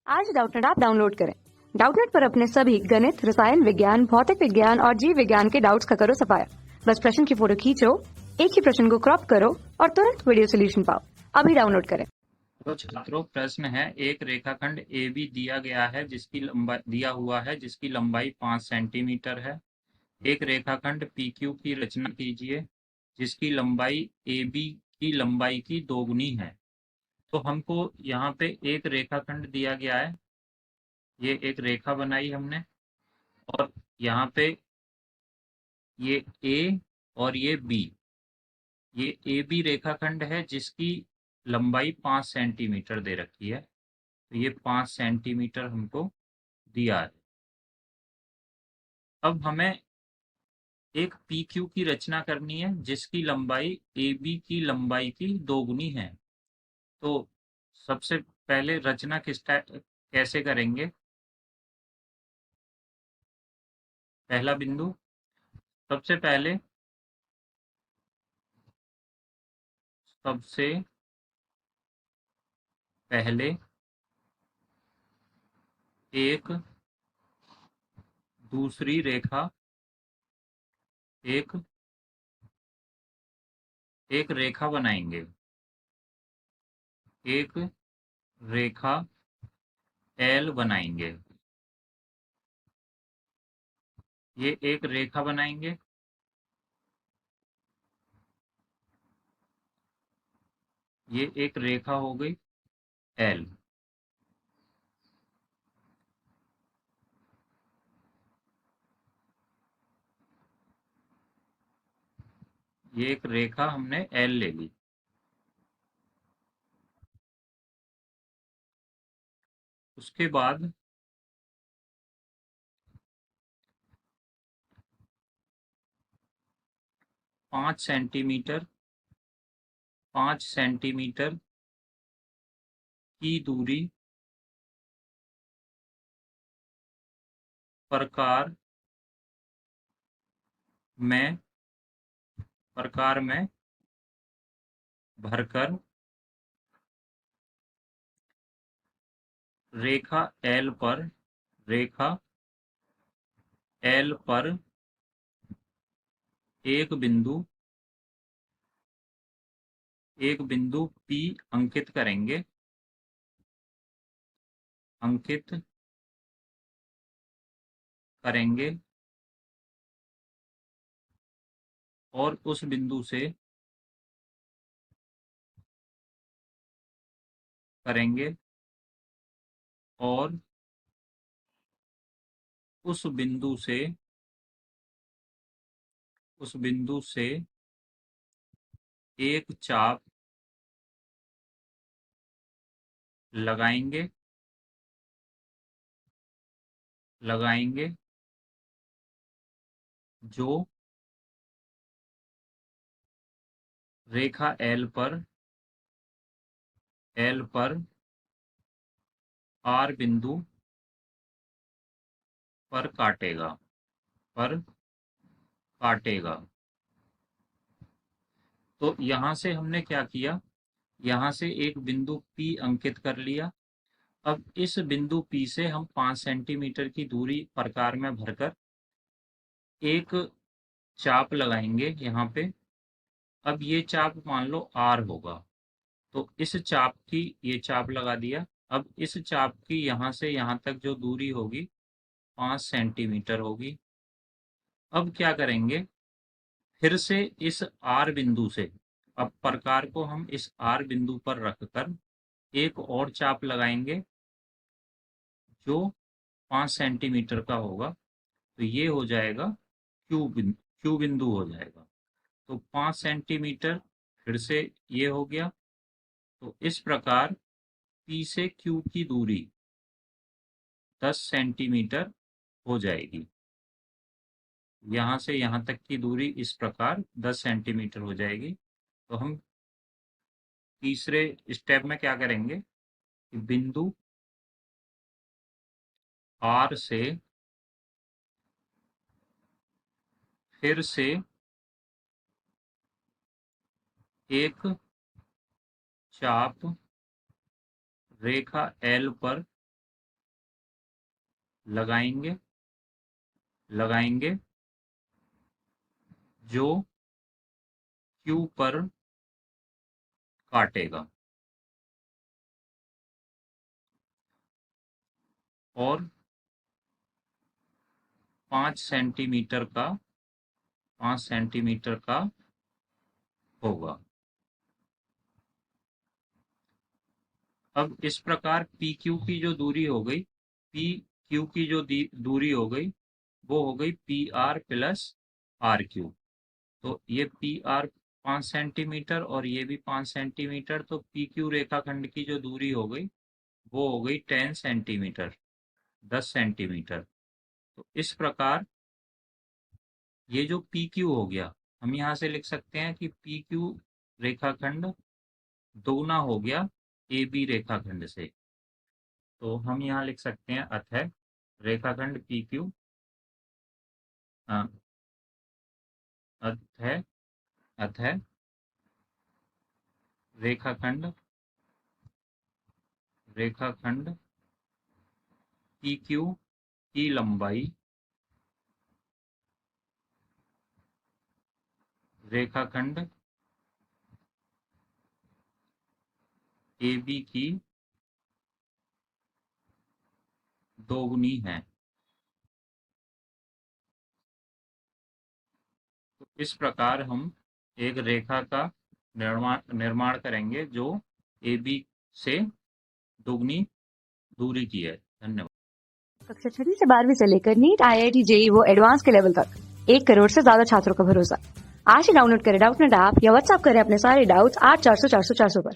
आज Doubtnut app download करें। Doubtnut पर अपने सभी गणित, रसायन विज्ञान, भौतिक विज्ञान और जीव विज्ञान के डाउट्स का करो सफाया। बस प्रश्न की फोटो खींचो, एक ही प्रश्न को क्रॉप करो और तुरंत वीडियो सोल्यूशन पाओ। अभी डाउनलोड करें। तो छात्रों, प्रश्न है, एक रेखाखंड AB दिया गया है जिसकी लंबाई दिया हुआ है जिसकी लंबाई 5 सेंटीमीटर है। एक रेखाखंड PQ की रचना कीजिए जिसकी लंबाई AB की लंबाई की दोगुनी है। तो हमको यहाँ पे एक रेखाखंड दिया गया है, ये एक रेखा बनाई हमने, और यहाँ पे ये A और ये B, ये AB रेखाखंड है जिसकी लंबाई 5 सेंटीमीटर दे रखी है। तो ये 5 सेंटीमीटर हमको दिया है। अब हमें एक PQ की रचना करनी है जिसकी लंबाई AB की लंबाई की दोगुनी है। तो सबसे पहले रचना कैसे करेंगे? पहला बिंदु, सबसे पहले एक दूसरी रेखा, एक एक रेखा बनाएंगे, एक रेखा L बनाएंगे। ये एक रेखा बनाएंगे, ये एक रेखा हो गई L। ये एक रेखा हमने L ले ली। उसके बाद 5 सेंटीमीटर 5 सेंटीमीटर की दूरी प्रकार में भरकर रेखा L पर एक बिंदु P अंकित करेंगे और उस बिंदु से करेंगे और उस बिंदु से एक चाप लगाएंगे जो रेखा L पर R बिंदु पर काटेगा। तो यहाँ से हमने क्या किया, यहाँ से एक बिंदु P अंकित कर लिया। अब इस बिंदु P से हम 5 सेंटीमीटर की दूरी प्रकार में भरकर एक चाप लगाएंगे यहाँ पे। अब ये चाप मान लो R होगा, तो इस चाप की ये चाप लगा दिया। अब इस चाप की यहाँ से यहाँ तक जो दूरी होगी 5 सेंटीमीटर होगी। अब क्या करेंगे, फिर से इस R बिंदु से, अब प्रकार को हम इस R बिंदु पर रखकर एक और चाप लगाएंगे जो 5 सेंटीमीटर का होगा। तो ये हो जाएगा Q बिंदु हो जाएगा। तो 5 सेंटीमीटर फिर से ये हो गया। तो इस प्रकार P से Q की दूरी 10 सेंटीमीटर हो जाएगी। यहाँ से यहाँ तक की दूरी इस प्रकार 10 सेंटीमीटर हो जाएगी। तो हम तीसरे स्टेप में क्या करेंगे कि बिंदु R से फिर से एक चाप रेखा L पर लगाएंगे जो Q पर काटेगा और 5 सेंटीमीटर का होगा। अब इस प्रकार PQ की जो दूरी हो गई, PQ की जो दूरी हो गई वो हो गई PR प्लस RQ। तो ये PR 5 सेंटीमीटर और ये भी 5 सेंटीमीटर, तो PQ रेखाखंड की जो दूरी हो गई वो हो गई 10 सेंटीमीटर, 10 सेंटीमीटर। तो इस प्रकार ये जो PQ हो गया, हम यहाँ से लिख सकते हैं कि PQ रेखाखंड दोगुना हो गया AB रेखाखंड से। तो हम यहाँ लिख सकते हैं अतः रेखाखंड PQ अतः रेखाखंड PQ की लंबाई रेखाखंड AB की दोगुनी है। तो इस प्रकार हम एक रेखा का निर्माण करेंगे जो AB से दोगुनी दूरी की है। धन्यवाद। कक्षा 6वीं से 12वीं से लेकर नीट, IIT, JEE वो एडवांस के लेवल तक 1 करोड़ से ज्यादा छात्रों का भरोसा। आज ही डाउनलोड करें डाउटनेट ऐप या व्हाट्सएप करें अपने सारे डाउट्स 8400 400 400 पर।